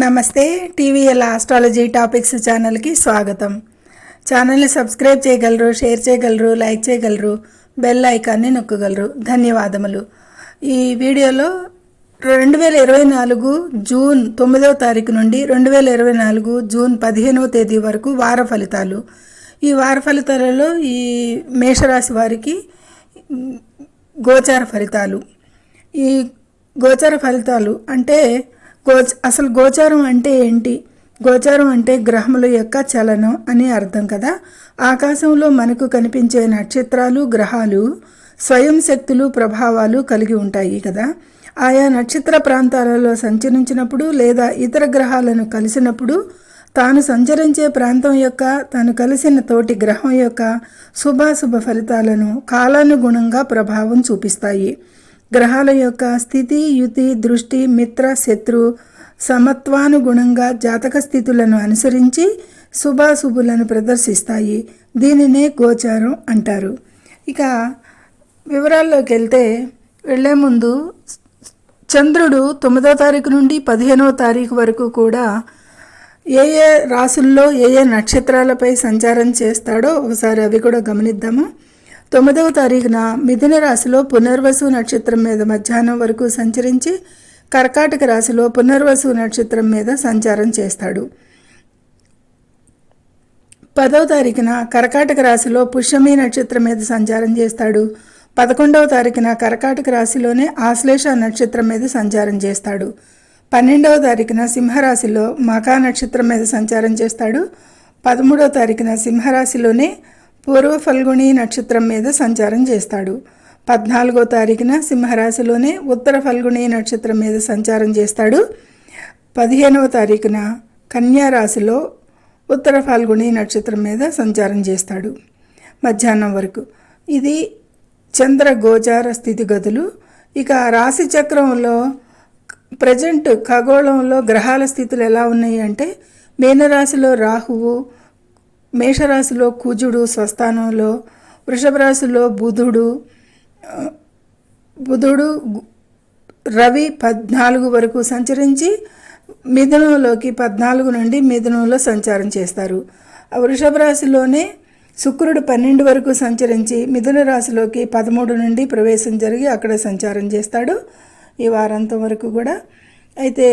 నమస్తే. TVL astrology topics ఛానల్కి స్వాగతం. ఛానల్ని సబ్స్క్రైబ్ చేయగలరు, షేర్ చేయగలరు, లైక్ చేయగలరు, బెల్ ఐకాన్ని నొక్కగలరు. ధన్యవాదములు. ఈ వీడియోలో 2024 జూన్ 9వ తారీఖు నుండి 2024 జూన్ 15వ తేదీ వరకు వార ఫలితాలు. ఈ వార ఫలితాలలో ఈ మేషరాశి వారికి గోచార ఫలితాలు. ఈ గోచార ఫలితాలు అంటే అసలు గోచారం అంటే ఏంటి? గోచారం అంటే గ్రహముల యొక్క చలనం అని అర్థం కదా. ఆకాశంలో మనకు కనిపించే నక్షత్రాలు, గ్రహాలు స్వయం శక్తులు, ప్రభావాలు కలిగి ఉంటాయి కదా. ఆయా నక్షత్ర ప్రాంతాలలో సంచరించినప్పుడు లేదా ఇతర గ్రహాలను కలిసినప్పుడు తాను సంచరించే ప్రాంతం యొక్క తాను కలిసిన తోటి గ్రహం యొక్క శుభాశుభ ఫలితాలను కాలానుగుణంగా ప్రభావం చూపిస్తాయి. గ్రహాల యొక్క స్థితి, యుతి, దృష్టి, మిత్ర, శత్రు సమత్వానుగుణంగా జాతక స్థితులను అనుసరించి శుభాశుభులను ప్రదర్శిస్తాయి. దీనినే గోచారం అంటారు. ఇక వివరాల్లోకి వెళ్లే ముందు చంద్రుడు 9వ తారీఖు నుండి 15వ తారీఖు వరకు కూడా ఏ ఏ రాసుల్లో ఏ ఏ నక్షత్రాలపై సంచారం చేస్తాడో ఒకసారి అవి కూడా గమనిద్దాము. 9వ తారీఖున మిథున రాశిలో పునర్వసు నక్షత్రం మీద మధ్యాహ్నం వరకు సంచరించి కర్కాటక రాశిలో పునర్వసు నక్షత్రం మీద సంచారం చేస్తాడు. 10వ తారీఖున కర్కాటక రాశిలో పుష్యమి నక్షత్రం మీద సంచారం చేస్తాడు. 11వ తారీఖున కర్కాటక రాశిలోనే ఆశ్లేష నక్షత్రం మీద సంచారం చేస్తాడు. 12వ తారీఖున సింహరాశిలో మఖా నక్షత్రం మీద సంచారం చేస్తాడు. 13వ తారీఖున సింహరాశిలోనే పూర్వ ఫల్గుణి నక్షత్రం మీద సంచారం చేస్తాడు. 14వ తారీఖున సింహరాశిలోనే ఉత్తర ఫల్గుణి నక్షత్రం మీద సంచారం చేస్తాడు. 15వ తారీఖున కన్యా రాశిలో ఉత్తర ఫల్గుణి నక్షత్రం మీద సంచారం చేస్తాడు మధ్యాహ్నం వరకు. ఇది చంద్ర గోచార స్థితిగతులు. ఇక రాశి చక్రంలో ప్రజెంట్ ఖగోళంలో గ్రహాల స్థితులు ఎలా ఉన్నాయి అంటే మీనరాశిలో రాహువు, మేషరాశిలో కుజుడు స్వస్థానంలో, వృషభ రాశిలో బుధుడు రవి 14 వరకు సంచరించి మిథునంలోకి 14 నుండి మిథునంలో సంచారం చేస్తారు. వృషభ రాశిలోనే శుక్రుడు 12 వరకు సంచరించి మిథున రాశిలోకి 13 నుండి ప్రవేశం జరిగి అక్కడ సంచారం చేస్తాడు ఈ వారాంతం వరకు కూడా. అయితే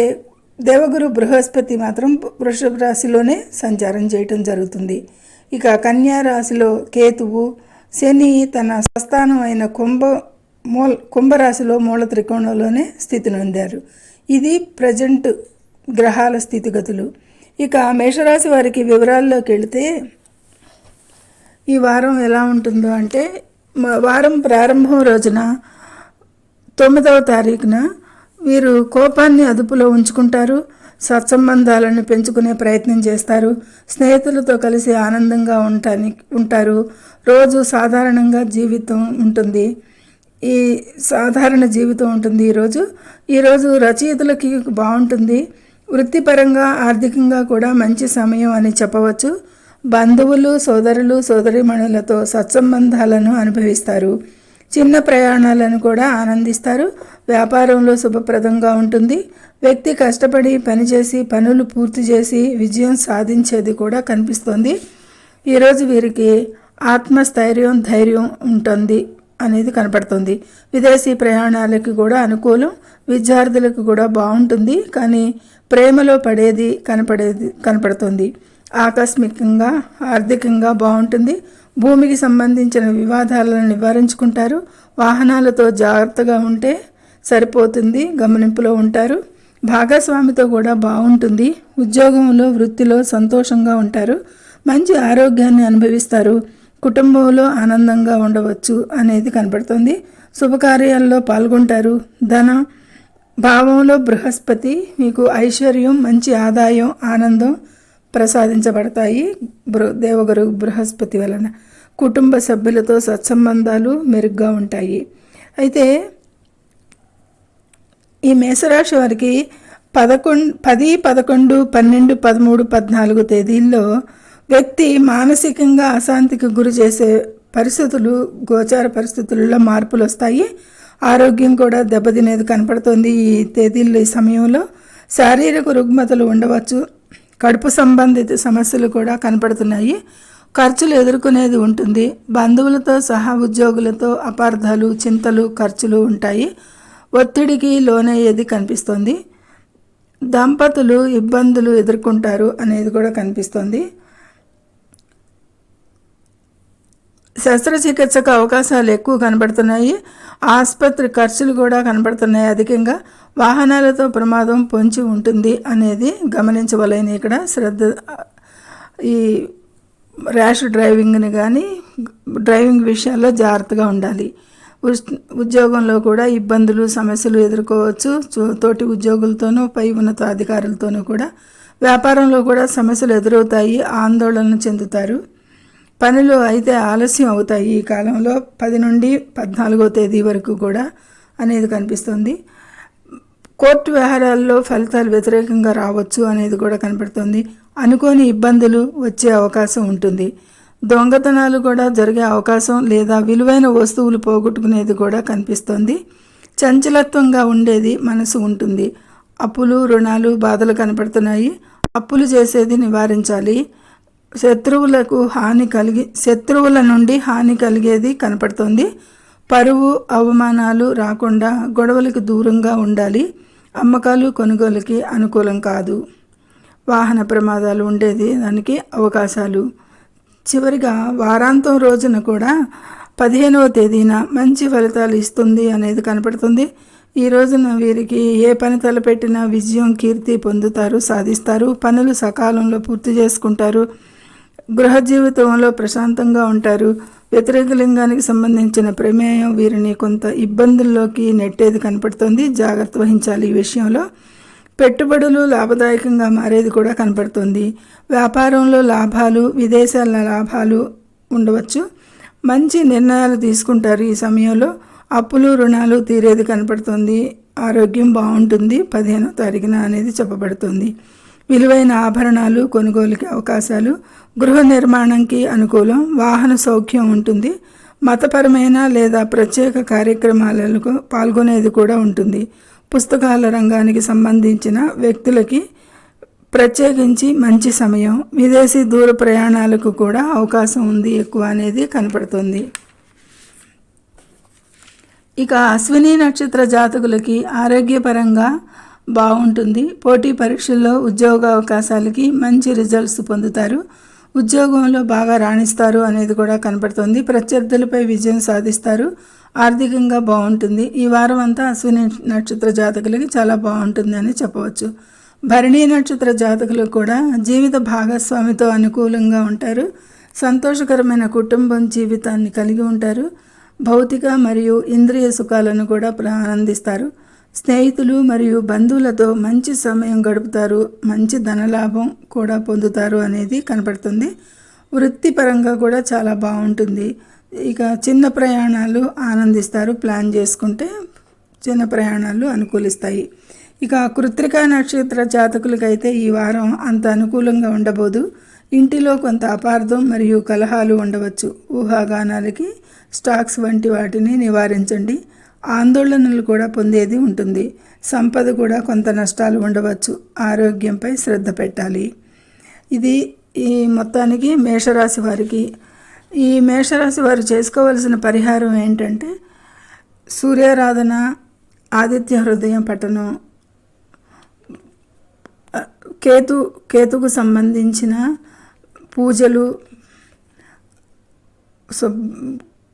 దేవగురు బృహస్పతి మాత్రం వృషభ రాశిలోనే సంచారం చేయటం జరుగుతుంది. ఇక కన్యా రాశిలో కేతువు, శని తన స్వస్థానం అయిన కుంభరాశిలో మూల త్రికోణంలోనే స్థితి నొందారు. ఇది ప్రజెంట్ గ్రహాల స్థితిగతులు. ఇక మేషరాశి వారికి వివరాల్లోకి వెళితే ఈ వారం ఎలా ఉంటుందో అంటే వారం ప్రారంభం రోజున 9వ తారీఖున వీరు కోపాన్ని అదుపులో ఉంచుకుంటారు. సత్సంబంధాలను పెంచుకునే ప్రయత్నం చేస్తారు. స్నేహితులతో కలిసి ఆనందంగా ఉంటారు. రోజు సాధారణంగా జీవితం ఉంటుంది. ఈ సాధారణ జీవితం ఉంటుంది ఈరోజు రచయితలకి బాగుంటుంది. వృత్తిపరంగా ఆర్థికంగా కూడా మంచి సమయం అని చెప్పవచ్చు. బంధువులు, సోదరులు, సోదరీమణులతో సత్సంబంధాలను అనుభవిస్తారు. చిన్న ప్రయాణాలను కూడా ఆనందిస్తారు. వ్యాపారంలో శుభప్రదంగా ఉంటుంది. వ్యక్తి కష్టపడి పనిచేసి పనులు పూర్తి చేసి విజయం సాధించేది కూడా కనిపిస్తుంది. ఈరోజు వీరికి ఆత్మస్థైర్యం, ధైర్యం ఉంటుంది అనేది కనపడుతుంది. విదేశీ ప్రయాణాలకి కూడా అనుకూలం. విద్యార్థులకు కూడా బాగుంటుంది. కానీ ప్రేమలో పడేది కనపడుతుంది. ఆకస్మికంగా ఆర్థికంగా బాగుంటుంది. భూమికి సంబంధించిన వివాదాలను నివారించుకుంటారు. వాహనాలతో జాగ్రత్తగా ఉంటే సరిపోతుంది. గమనింపులో ఉంటారు. భాగస్వామితో కూడా బాగుంటుంది. ఉద్యోగంలో, వృత్తిలో సంతోషంగా ఉంటారు. మంచి ఆరోగ్యాన్ని అనుభవిస్తారు. కుటుంబంలో ఆనందంగా ఉండవచ్చు అనేది కనపడుతుంది. శుభకార్యాల్లో పాల్గొంటారు. ధన భావంలో బృహస్పతి మీకు ఐశ్వర్యం, మంచి ఆదాయం, ఆనందం ప్రసాదించబడతాయి దేవగురు బృహస్పతి వలన. కుటుంబ సభ్యులతో సత్సంబంధాలు మెరుగ్గా ఉంటాయి. అయితే ఈ మేషరాశి వారికి 10, 11, 12, 13, 14 తేదీల్లో వ్యక్తి మానసికంగా అశాంతికి గురి చేసే పరిస్థితులు, గోచార పరిస్థితులలో మార్పులు వస్తాయి. ఆరోగ్యం కూడా దెబ్బతినేది కనపడుతుంది ఈ తేదీల్లో. ఈ సమయంలో శారీరక రుగ్మతలు ఉండవచ్చు. కడుపు సంబంధిత సమస్యలు కూడా కనపడుతున్నాయి. ఖర్చులు ఎదుర్కొనేది ఉంటుంది. బంధువులతో సహా ఉద్యోగులతో అపార్థాలు, చింతలు, ఖర్చులు ఉంటాయి. ఒత్తిడికి లోనయ్యేది కనిపిస్తుంది. దంపతులు ఇబ్బందులు ఎదుర్కొంటారు అనేది కూడా కనిపిస్తుంది. శస్త్రచికిత్సకు అవకాశాలు ఎక్కువ కనబడుతున్నాయి. ఆసుపత్రి ఖర్చులు కూడా కనబడుతున్నాయి అధికంగా. వాహనాలతో ప్రమాదం పొంచి ఉంటుంది అనేది గమనించవలెను. ఇక్కడ శ్రద్ధ, ఈ ర్యాష్ డ్రైవింగ్ని కానీ డ్రైవింగ్ విషయాల్లో జాగ్రత్తగా ఉండాలి. ఉద్యోగంలో కూడా ఇబ్బందులు, సమస్యలు ఎదుర్కోవచ్చు. తోటి ఉద్యోగులతోనూ పై ఉన్నతాధికారులతోనూ కూడా. వ్యాపారంలో కూడా సమస్యలు ఎదురవుతాయి. ఆందోళన చెందుతారు. పనులు అయితే ఆలస్యం అవుతాయి. ఈ కాలంలో 10 నుండి 14వ తేదీ వరకు కూడా అనేది కనిపిస్తుంది. కోర్టు వ్యవహారాల్లో ఫలితాలు వ్యతిరేకంగా రావచ్చు అనేది కూడా కనపడుతుంది. అనుకోని ఇబ్బందులు వచ్చే అవకాశం ఉంటుంది. దొంగతనాలు కూడా జరిగే అవకాశం లేదా విలువైన వస్తువులు పోగొట్టుకునేది కూడా కనిపిస్తుంది. చంచలత్వంగా ఉండేది మనసు ఉంటుంది. అప్పులు, రుణాలు, బాధలు కనపడుతున్నాయి. అప్పులు చేసేది నివారించాలి. శత్రువుల నుండి హాని కలిగేది కనపడుతుంది. పరువు, అవమానాలు రాకుండా గొడవలకు దూరంగా ఉండాలి. అమ్మకాలు, కొనుగోలుకి అనుకూలం కాదు. వాహన ప్రమాదాలు ఉండేది దానికి అవకాశాలు. చివరిగా వారాంతం రోజున కూడా 15వ తేదీన మంచి ఫలితాలు ఇస్తుంది అనేది కనపడుతుంది. ఈ రోజున వీరికి ఏ పని తలపెట్టినా విజయం, కీర్తి పొందుతారు, సాధిస్తారు. పనులు సకాలంలో పూర్తి చేసుకుంటారు. గృహ జీవితంలో ప్రశాంతంగా ఉంటారు. వ్యతిరేక లింగానికి సంబంధించిన ప్రమేయం వీరిని కొంత ఇబ్బందుల్లోకి నెట్టేది కనపడుతుంది. జాగ్రత్త వహించాలి ఈ విషయంలో. పెట్టుబడులు లాభదాయకంగా మారేది కూడా కనపడుతుంది. వ్యాపారంలో లాభాలు, విదేశాల లాభాలు ఉండవచ్చు. మంచి నిర్ణయాలు తీసుకుంటారు ఈ సమయంలో. అప్పులు, రుణాలు తీరేది కనపడుతుంది. ఆరోగ్యం బాగుంటుంది 15వ తారీఖున అనేది చెప్పబడుతుంది. విలువైన ఆభరణాలు కొనుగోలుకి అవకాశాలు. గృహ నిర్మాణంకి అనుకూలం. వాహన సౌఖ్యం ఉంటుంది. మతపరమైన లేదా ప్రత్యేక కార్యక్రమాలకు పాల్గొనేది కూడా ఉంటుంది. పుస్తకాల రంగానికి సంబంధించిన వ్యక్తులకి ప్రత్యేకించి మంచి సమయం. విదేశీ దూర ప్రయాణాలకు కూడా అవకాశం ఉంది ఎక్కువ అనేది కనపడుతుంది. ఇక అశ్విని నక్షత్ర జాతకులకి ఆరోగ్యపరంగా బాగుంటుంది. పోటీ పరీక్షల్లో ఉద్యోగ అవకాశాలకి మంచి రిజల్ట్స్ పొందుతారు. ఉద్యోగంలో బాగా రాణిస్తారు అనేది కూడా కనపడుతుంది. ప్రత్యర్థులపై విజయం సాధిస్తారు. ఆర్థికంగా బాగుంటుంది. ఈ వారం అంతా అశ్విని నక్షత్ర జాతకులకి చాలా బాగుంటుంది అని చెప్పవచ్చు. భరణి నక్షత్ర జాతకులు కూడా జీవిత భాగస్వామితో అనుకూలంగా ఉంటారు. సంతోషకరమైన కుటుంబం జీవితాన్ని కలిగి ఉంటారు. భౌతిక మరియు ఇంద్రియ సుఖాలను కూడా ఆనందిస్తారు. స్నేహితులు మరియు బంధువులతో మంచి సమయం గడుపుతారు. మంచి ధనలాభం కూడా పొందుతారు అనేది కనపడుతుంది. వృత్తిపరంగా కూడా చాలా బాగుంటుంది. ఇక చిన్న ప్రయాణాలు ఆనందిస్తారు. ప్లాన్ చేసుకుంటే చిన్న ప్రయాణాలు అనుకూలిస్తాయి. ఇక కృత్తిక నక్షత్ర జాతకులకైతే ఈ వారం అంత అనుకూలంగా ఉండబోదు. ఇంటిలో కొంత అపార్థం మరియు కలహాలు ఉండవచ్చు. ఊహాగానాలకి, స్టాక్స్ వంటి వాటిని నివారించండి. ఆందోళనలు కూడా పొందేది ఉంటుంది. సంపద కూడా కొంత నష్టాలు ఉండవచ్చు. ఆరోగ్యంపై శ్రద్ధ పెట్టాలి. ఇది ఈ మొత్తానికి మేషరాశి వారికి. ఈ మేషరాశి వారు చేసుకోవలసిన పరిహారం ఏంటంటే సూర్యారాధన, ఆదిత్య హృదయం పఠనం, కేతుకు సంబంధించిన పూజలు,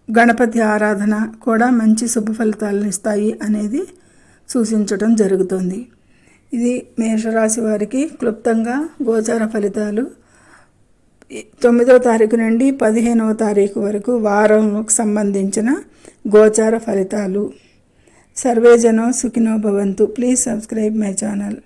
గణపతి ఆరాధన కూడా మంచి శుభ ఫలితాలను ఇస్తాయి అనేది సూచించడం జరుగుతుంది. ఇది మేషరాశి వారికి క్లుప్తంగా గోచార ఫలితాలు 9వ తారీఖు నుండి 15వ తారీఖు వరకు వారంకు సంబంధించిన గోచార ఫలితాలు. సర్వే జనో సుఖినో భవంతు. Please subscribe my channel.